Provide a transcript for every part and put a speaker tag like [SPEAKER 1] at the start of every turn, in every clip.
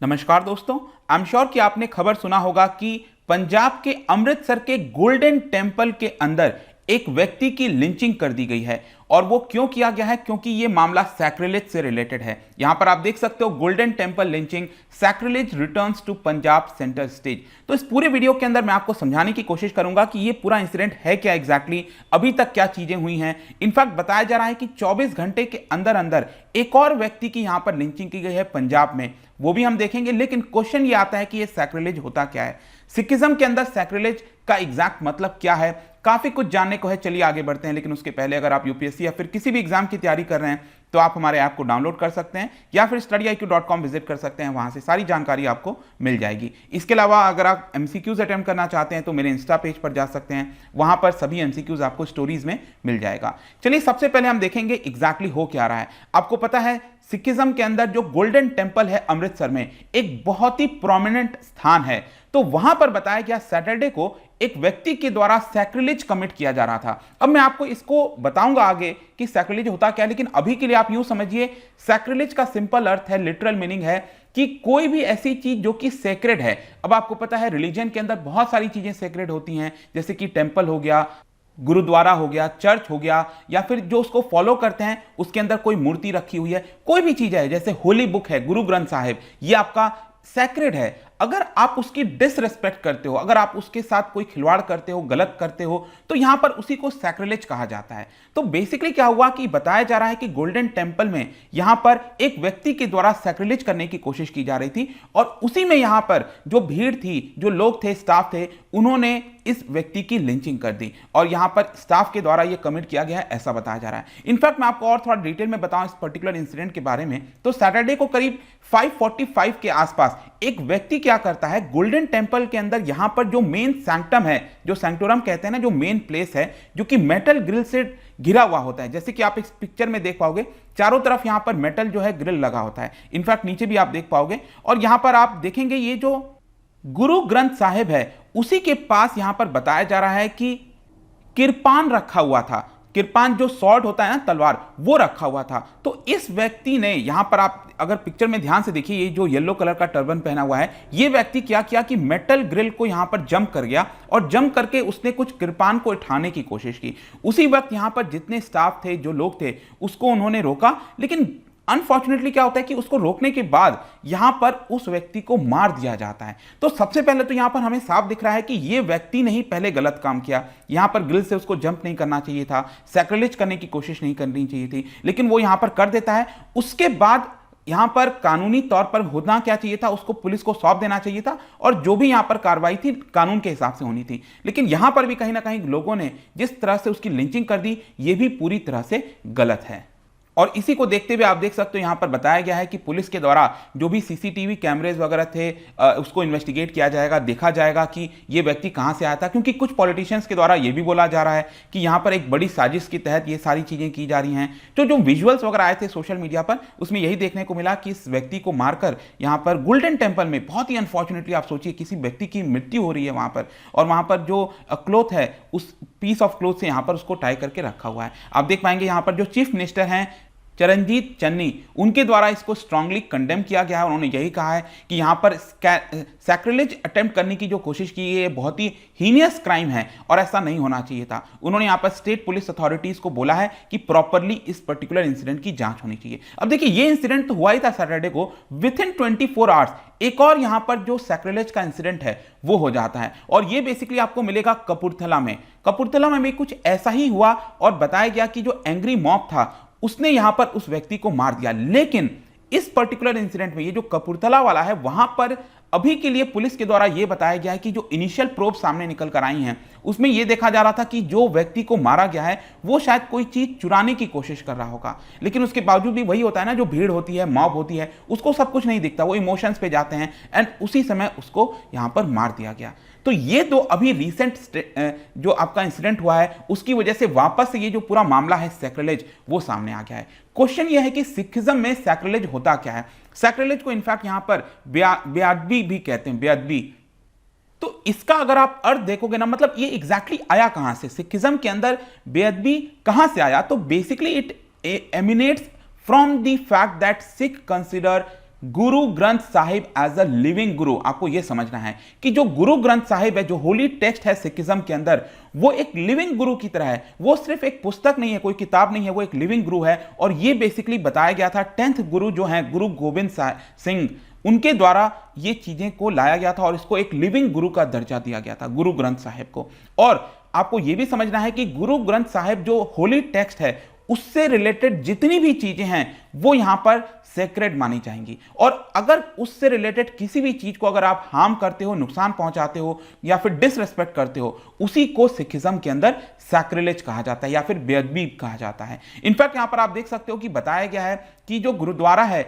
[SPEAKER 1] नमस्कार दोस्तों। I am sure कि आपने खबर सुना होगा कि पंजाब के अमृतसर के गोल्डन टेम्पल के अंदर एक व्यक्ति की लिंचिंग कर दी गई है। और वो क्यों किया गया है? क्योंकि ये मामला सैक्रिलेज से रिलेटेड है। यहां पर आप देख सकते हो Golden Temple lynching, sacrilege returns to Punjab centre stage. तो इस पूरे वीडियो के अंदर मैं आपको समझाने की कोशिश करूंगा कि ये पूरा इंसिडेंट है क्या एग्जैक्टली, अभी तक क्या चीजें हुई हैं। इनफैक्ट बताया जा रहा है कि 24 घंटे के अंदर अंदर एक और व्यक्ति की यहां पर लिंचिंग की गई है पंजाब में, वो भी हम देखेंगे। लेकिन क्वेश्चन ये आता है कि ये सैक्रिलेज होता क्या है, सिखिज्म के अंदर सैक्रिलेज का एग्जैक्ट मतलब क्या है। काफी कुछ जानने को है, चलिए आगे बढ़ते हैं। लेकिन उसके पहले अगर आप यूपीएससी या फिर किसी भी एग्जाम की तैयारी कर रहे हैं तो आप हमारे ऐप को डाउनलोड कर सकते हैं या फिर studyIQ.com विजिट कर सकते हैं, वहां से सारी जानकारी आपको मिल जाएगी। इसके अलावा अगर आप एमसीक्यूज अटेम्प्ट करना चाहते हैं तो मेरे इंस्टा पेज पर जा सकते हैं, वहां पर सभी एमसीक्यूज आपको स्टोरीज में मिल जाएगा। चलिए सबसे पहले हम देखेंगे एग्जैक्टली हो क्या रहा है। आपको पता है सिखिज्म के अंदर जो गोल्डन टेम्पल है अमृतसर में, एक बहुत ही प्रोमिनेंट स्थान है। तो वहां पर बताया गया सैटरडे को एक व्यक्ति के द्वारा सैक्रिलेज कमिट किया जा रहा था। अब मैं आपको इसको बताऊंगा आगे कि सैक्रिलेज होता क्या है, लेकिन अभी के लिए आप यूं समझिए, सैक्रिलेज का सिंपल अर्थ है, लिटरल मीनिंग है कि कोई भी ऐसी चीज जो कि सेक्रेड है। अब आपको पता है रिलीजन के अंदर बहुत सारी चीजें सेक्रेड होती हैं, जैसे कि टेंपल हो गया, गुरुद्वारा हो गया, चर्च हो गया, या फिर जो उसको फॉलो करते हैं उसके अंदर कोई मूर्ति रखी हुई है, कोई भी चीज है, जैसे होली बुक है, गुरु ग्रंथ साहिब, ये आपका सैक्रेड है। अगर आप उसकी डिसरेस्पेक्ट करते हो, अगर आप उसके साथ कोई खिलवाड़ करते हो, गलत करते हो, तो यहां पर उसी को सैक्रिलेज कहा जाता है। तो बेसिकली क्या हुआ कि बताया जा रहा है कि गोल्डन टेंपल में यहां पर एक व्यक्ति के द्वारा सैक्रिलेज करने की कोशिश की जा रही थी, और उसी में यहां पर जो भीड़ थी, जो लोग थे, स्टाफ थे, उन्होंने इस व्यक्ति की लिंचिंग कर दी और यहां पर स्टाफ के द्वारा यह कमिट किया गया है, ऐसा बताया जा रहा है। इनफैक्ट मैं आपको और थोड़ा डिटेल में बताऊं इस पर्टिकुलर इंसिडेंट के बारे में, तो सैटरडे को करीब 5:45 के आसपास एक व्यक्ति क्या करता है, गोल्डन टेंपल के अंदर यहां पर जो मेन सैंक्टम है, जो सैंक्टोरम कहते हैं ना, जो मेन प्लेस है, जो कि मेटल ग्रिल से घिरा हुआ होता है, जैसे कि आप इस पिक्चर में देख पाओगे, चारों तरफ यहां पर मेटल जो है ग्रिल लगा होता है। इनफैक्ट नीचे भी आप देख पाओगे, और यहां पर आप देखेंगे ये जो गुरु ग्रंथ साहिब है, उसी के पास यहां पर बताया जा रहा है कि किरपान रखा हुआ था। किरपान जो सॉर्ड होता है ना, तलवार, वो रखा हुआ था। तो इस व्यक्ति ने यहां पर, आप अगर पिक्चर में ध्यान से देखिए, ये जो येलो कलर का टर्बन पहना हुआ है, ये व्यक्ति क्या किया कि मेटल ग्रिल को यहां पर जंप कर गया और जंप करके उसने कुछ किरपान को उठाने की कोशिश की। उसी वक्त यहां पर जितने स्टाफ थे, जो लोग थे, उसको उन्होंने रोका, लेकिन अनफॉर्चुनेटली क्या होता है कि उसको रोकने के बाद यहां पर उस व्यक्ति को मार दिया जाता है। तो सबसे पहले तो यहां पर हमें साफ दिख रहा है कि यह व्यक्ति ने ही पहले गलत काम किया। यहां पर ग्रिल से उसको जंप नहीं करना चाहिए था, सैक्रिलेज करने की कोशिश नहीं करनी चाहिए थी, लेकिन वो यहां पर कर देता है। उसके बाद यहां पर कानूनी तौर पर होना क्या चाहिए था, उसको पुलिस को सौंप देना चाहिए था, और जो भी यहां पर कार्रवाई थी कानून के हिसाब से होनी थी। लेकिन यहां पर भी कहीं ना कहीं लोगों ने जिस तरह से उसकी लिंचिंग कर दी, यह भी पूरी तरह से गलत है। और इसी को देखते हुए आप देख सकते हो यहां पर बताया गया है कि पुलिस के द्वारा जो भी सीसीटीवी कैमरेज वगैरह थे, उसको इन्वेस्टिगेट किया जाएगा, देखा जाएगा कि ये व्यक्ति कहां से आया था। क्योंकि कुछ पॉलिटिशियंस के द्वारा ये भी बोला जा रहा है कि यहां पर एक बड़ी साजिश के तहत ये सारी चीजें की जा रही हैं। तो जो विजुअल्स वगैरह आए थे सोशल मीडिया पर, उसमें यही देखने को मिला कि इस व्यक्ति को मारकर यहां पर गोल्डन टेंपल में, बहुत ही अनफॉर्चुनेटली आप सोचिए, किसी व्यक्ति की मृत्यु हो रही है वहां पर, और वहां पर जो क्लोथ है, उस पीस ऑफ क्लोथ से यहां पर उसको टाई करके रखा हुआ है। आप देख पाएंगे यहां पर जो चीफ मिनिस्टर हैं चरणजीत चन्नी, उनके द्वारा इसको स्ट्रांगली कंडेम किया गया है। उन्होंने यही कहा है कि यहां पर सैक्रिलेज अटेम्प्ट करने की जो कोशिश की है, बहुत ही हीनियस क्राइम है और ऐसा नहीं होना चाहिए था। उन्होंने यहां पर स्टेट पुलिस अथॉरिटीज को बोला है कि प्रॉपरली इस पर्टिकुलर इंसिडेंट की जांच होनी चाहिए। अब देखिए, ये इंसिडेंट तो हुआ ही था सैटरडे को, विद इन 24 आवर्स एक और यहां पर जो सैक्रिलेज का इंसिडेंट है वो हो जाता है, और ये बेसिकली आपको मिलेगा कपूरथला में। कपूरथला में भी कुछ ऐसा ही हुआ, और बताया गया कि जो एंग्री मॉब था उसने यहां पर उस व्यक्ति को मार दिया। लेकिन इस पर्टिकुलर इंसिडेंट में, ये जो कपूरथला वाला है, वहां पर अभी के लिए पुलिस के द्वारा यह बताया गया है कि जो इनिशियल प्रोब सामने निकल कर आई हैं, उसमें यह देखा जा रहा था कि जो व्यक्ति को मारा गया है वो शायद कोई चीज चुराने की कोशिश कर रहा होगा। लेकिन उसके बावजूद भी वही होता है ना, जो भीड़ होती है, मॉब होती है, उसको सब कुछ नहीं दिखता, वो इमोशंस पे जाते हैं, एंड उसी समय उसको यहां पर मार दिया गया। तो ये दो अभी रिसेंट जो आपका इंसिडेंट हुआ है, उसकी वजह से वापस से ये जो पूरा मामला है सैक्रिलेज, वो सामने आ गया है। क्वेश्चन ये है कि सिखिज्म में सैक्रिलेज होता क्या है। सैक्रिलेज को इनफैक्ट यहां पर बेअदबी भी कहते हैं, बेअदबी। तो इसका अगर आप अर्थ देखोगे ना, मतलब ये एग्जैक्टली आया कहां से, सिखिज्म के अंदर बेअदबी कहां से आया, तो basically it emanates from the fact that Sikh consider Guru Granth Sahib as a living गुरु। आपको यह समझना है कि जो गुरु ग्रंथ साहिब है, जो होली टेक्स्ट है सिखिज्म के अंदर, वो एक लिविंग गुरु की तरह है। वो सिर्फ एक पुस्तक नहीं है, कोई किताब नहीं है, वो एक लिविंग गुरु है। और ये बेसिकली बताया गया था 10th गुरु जो है गुरु गोविंद सिंह, उनके द्वारा ये चीजें को लाया गया था और इसको एक लिविंग गुरु का दर्जा दिया गया था गुरु ग्रंथ साहिब को। और आपको यह भी समझना है कि गुरु ग्रंथ साहिब जो होली टेक्स्ट है, उससे रिलेटेड जितनी भी चीजें हैं वो यहां पर सेक्रेड मानी जाएंगी। और अगर उससे रिलेटेड किसी भी चीज को अगर आप हार्म करते हो, नुकसान पहुंचाते हो या फिर डिसरेस्पेक्ट करते हो, उसी को सिखिज्म के अंदर सैक्रिलेज कहा जाता है या फिर बेअदबी कहा जाता है। इनफैक्ट यहां पर आप देख सकते हो कि बताया गया है कि जो गुरुद्वारा है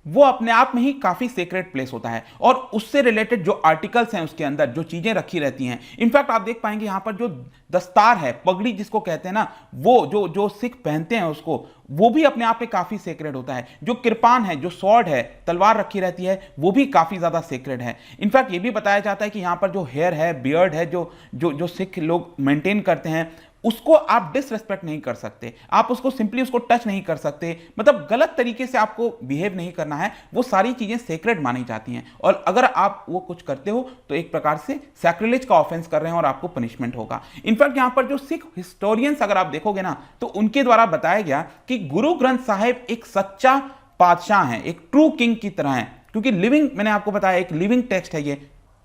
[SPEAKER 1] वो अपने आप में ही काफी सेक्रेट प्लेस होता है और उससे रिलेटेड जो आर्टिकल्स हैं उसके अंदर जो चीजें रखी रहती हैं। इनफैक्ट आप देख पाएंगे यहां पर जो दस्तार है, पगड़ी जिसको कहते हैं ना, वो जो जो सिख पहनते हैं उसको, वो भी अपने आप में काफी सेक्रेट होता है। जो कृपान है, जो स्वॉर्ड है, तलवार रखी रहती है, वो भी काफी ज्यादा सेक्रेट है। इनफैक्ट ये भी बताया जाता है कि यहां पर जो हेयर है, बियर्ड है, जो जो जो सिख लोग मेंटेन करते हैं, उसको आप डिसरेस्पेक्ट नहीं कर सकते, आप उसको सिंपली उसको टच नहीं कर सकते, मतलब गलत तरीके से आपको बिहेव नहीं करना है। वो सारी चीजें सेक्रेट मानी जाती हैं और अगर आप वो कुछ करते हो तो एक प्रकार से सैक्रिलेज का ऑफेंस कर रहे हैं और आपको पनिशमेंट होगा। इनफैक्ट यहां पर जो सिख हिस्टोरियंस अगर आप देखोगे ना, तो उनके द्वारा बताया गया कि गुरु ग्रंथ साहिब एक सच्चा बादशाह है, एक ट्रू किंग की तरह है, क्योंकि लिविंग, मैंने आपको बताया एक लिविंग टेक्स्ट है ये,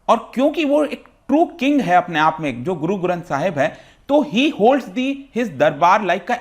[SPEAKER 1] और क्योंकि वो एक ट्रू किंग है अपने आप में, जो गुरु ग्रंथ साहिब है, तो ही होल्ड्स दी हिज दरबार लाइक अ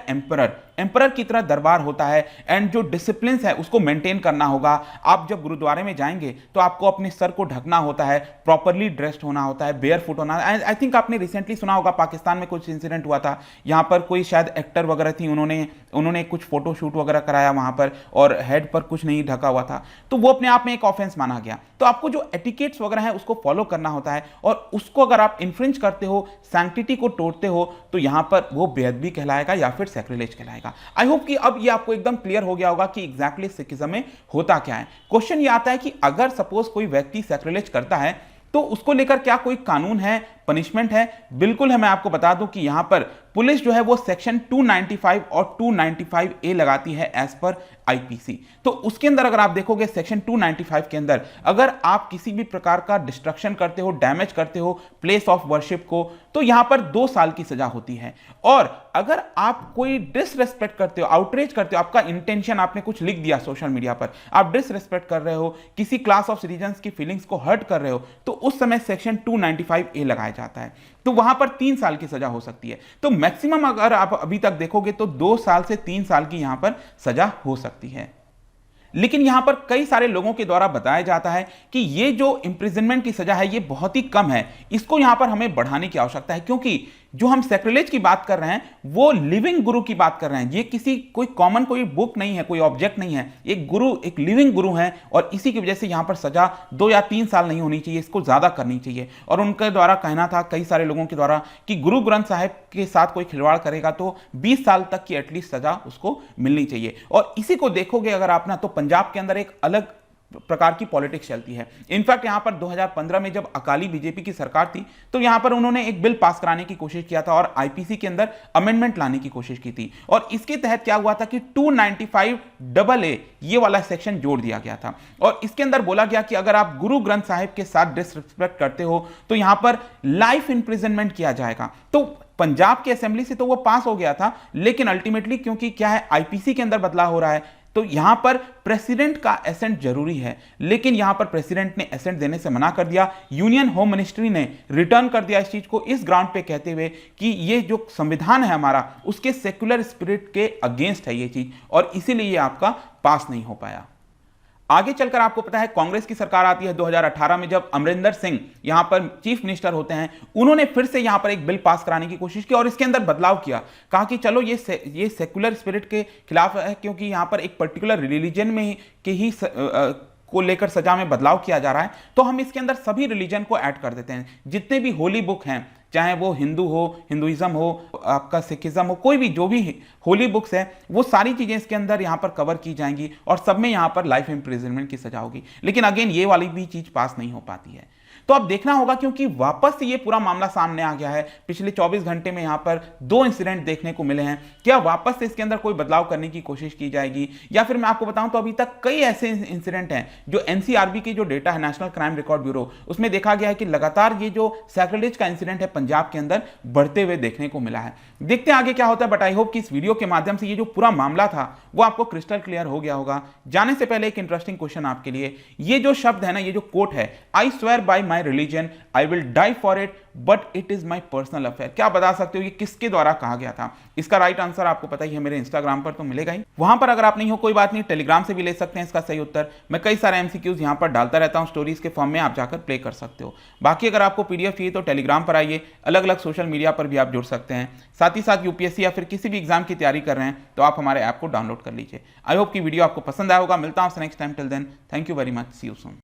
[SPEAKER 1] एम्परर की तरह दरबार होता है। एंड जो डिसिप्लिन है उसको मेंटेन करना होगा। आप जब गुरुद्वारे में जाएंगे तो आपको अपने सर को ढकना होता है, प्रॉपरली ड्रेस्ड होना होता है, बेयर फुट होना। आई थिंक आपने रिसेंटली सुना होगा पाकिस्तान में कुछ इंसिडेंट हुआ था, यहाँ पर कोई शायद एक्टर वगैरह थी, उन्होंने कुछ फोटो शूट वगैरह कराया वहां पर और हेड पर कुछ नहीं ढका हुआ था, तो वो अपने आप में एक ऑफेंस माना गया। तो आपको जो एटिकेट्स वगैरह है उसको फॉलो करना होता है और उसको अगर आप इन्फ्रिंज करते हो, सैंक्टिटी को तोड़ते हो, तो यहां पर वो बेअदबी कहलाएगा या फिर सैक्रिलेज कहलाएगा। आई होप कि अब ये आपको एकदम क्लियर हो गया होगा कि एग्जैक्टली सिखिज्म में होता क्या है। क्वेश्चन ये आता है कि अगर सपोज कोई व्यक्ति सैक्रिलेज करता है तो उसको लेकर क्या कोई कानून है, पनिशमेंट है? बिल्कुल है। मैं आपको बता दूं कि यहां पर पुलिस जो है वो सेक्शन 295 और 295A लगाती है एज पर आईपीसी। तो उसके अंदर अगर आप देखोगे सेक्शन 295 के अंदर अगर आप किसी भी प्रकार का डिस्ट्रक्शन करते हो, डैमेज करते हो प्लेस ऑफ वर्शिप को, तो यहां पर 2 साल की सजा होती है। और अगर आप कोई डिसरेस्पेक्ट करते हो, आउटरीच करते हो, आपका इंटेंशन, आपने कुछ लिख दिया सोशल मीडिया पर, आप डिसरेस्पेक्ट कर रहे हो, किसी क्लास ऑफ सिटीजन्स की फीलिंग्स को हर्ट कर रहे हो, तो उस समय सेक्शन 295A लगाया जाता है। तो वहां पर 3 साल की सजा हो सकती है। तो मैक्सिमम अगर आप अभी तक देखोगे तो 2 साल से 3 साल की यहां पर सजा हो सकती है। लेकिन यहां पर कई सारे लोगों के द्वारा बताया जाता है कि ये जो इंप्रिजनमेंट की सजा है ये बहुत ही कम है, इसको यहां पर हमें बढ़ाने की आवश्यकता है, क्योंकि जो हम सैक्रिलेज की बात कर रहे हैं वो लिविंग गुरु की बात कर रहे हैं। ये किसी कोई कॉमन कोई बुक नहीं है, कोई ऑब्जेक्ट नहीं है, एक गुरु, एक लिविंग गुरु है। और इसी की वजह से यहां पर सजा 2 या 3 साल नहीं होनी चाहिए, इसको ज्यादा करनी चाहिए। और उनके द्वारा कहना था, कई सारे लोगों के द्वारा, कि गुरु ग्रंथ साहिब के साथ कोई खिलवाड़ करेगा तो 20 साल तक की एटलीस्ट सजा उसको मिलनी चाहिए। और इसी को देखोगे अगर आप ना, तो पंजाब के अंदर एक अलग प्रकार की पॉलिटिक्स चलती है। इनफैक्ट यहां पर 2015 में जब अकाली बीजेपी की सरकार थी तो यहां पर उन्होंने एक बिल पास कराने की कोशिश किया था और आईपीसी के अंदर अमेंडमेंट लाने की कोशिश की थी। और इसके तहत क्या हुआ था कि 295AA ये वाला सेक्शन जोड़ दिया गया था और इसके अंदर बोला गया कि अगर आप गुरु ग्रंथ साहिब के साथ डिसरिस्पेक्ट करते हो तो यहां पर लाइफ इंप्रिजनमेंट किया जाएगा। तो पंजाब की असेंबली से तो वो पास हो गया था, लेकिन अल्टीमेटली क्योंकि क्या है, आईपीसी के अंदर बदलाव हो रहा है, तो यहां पर प्रेसिडेंट का एसेंट जरूरी है। लेकिन यहां पर प्रेसिडेंट ने एसेंट देने से मना कर दिया। यूनियन होम मिनिस्ट्री ने रिटर्न कर दिया इस चीज को इस ग्राउंड पे, कहते हुए कि ये जो संविधान है हमारा, उसके सेक्युलर स्पिरिट के अगेंस्ट है ये चीज, और इसीलिए ये आपका पास नहीं हो पाया। आगे चलकर आपको पता है कांग्रेस की सरकार आती है 2018 में, जब अमरिंदर सिंह यहां पर चीफ मिनिस्टर होते हैं। उन्होंने फिर से यहां पर एक बिल पास कराने की कोशिश की और इसके अंदर बदलाव किया। कहा कि चलो ये सेक्युलर स्पिरिट के खिलाफ है, क्योंकि यहां पर एक पर्टिकुलर रिलीजन में के ही को लेकर सजा में बदलाव किया जा रहा है, तो हम इसके अंदर सभी रिलीजन को ऐड कर देते हैं। जितने भी होली बुक हैं, चाहे वो हिंदू हो, हिंदुइज्म हो, आपका सिखिज्म हो, कोई भी जो भी होली बुक्स है, वो सारी चीजें इसके अंदर यहां पर कवर की जाएंगी और सब में यहां पर लाइफ इंप्रिजनमेंट की सजा होगी। लेकिन अगेन ये वाली भी चीज पास नहीं हो पाती है। तो अब देखना होगा, क्योंकि वापस से ये पूरा मामला सामने आ गया है। पिछले 24 घंटे में यहां पर 2 इंसिडेंट देखने को मिले हैं। क्या वापस से इसके अंदर कोई बदलाव करने की कोशिश की जाएगी, या फिर मैं आपको बताऊं तो अभी तक कई ऐसे इंसिडेंट हैं जो एनसीआरबी की जो डेटा है, नेशनल क्राइम रिकॉर्ड ब्यूरो, उसमें देखा गया है कि लगातार ये जो सैक्रिलेज का इंसिडेंट है पंजाब के अंदर बढ़ते हुए देखने को मिला है। देखते हैं आगे क्या होता है, बट आई होप कि इस वीडियो के माध्यम से ये जो पूरा मामला था वो आपको क्रिस्टल क्लियर हो गया होगा। जाने से पहले एक इंटरेस्टिंग क्वेश्चन आपके लिए, ये जो शब्द है ना, ये जो कोट है, I swear by my religion I will die for it but it is my personal affair, क्या बता सकते हो ये किसके द्वारा कहा गया था? इसका राइट आंसर आपको पता ही है, मेरे इंस्टाग्राम पर तो मिलेगा ही। वहां पर अगर आप नहीं हो कोई बात नहीं, टेलीग्राम से भी ले सकते हैं इसका सही उत्तर। मैं कई सारे एमसीक्यूज यहां पर डालता रहता हूं स्टोरीज के फॉर्म में, आप जाकर प्ले कर सकते हो। बाकी अगर आपको पीडीएफ चाहिए तो टेलीग्राम पर आइए, अलग अलग सोशल मीडिया पर भी आप जुड़ सकते हैं। साथ ही साथ यूपीएससी या फिर किसी भी एग्जाम की तैयारी कर रहे हैं तो आप हमारे ऐप को डाउनलोड कर लीजिए। आई होप की वीडियो आपको पसंद आया होगा। मिलता हूं next time, till then thank you very much, see you soon.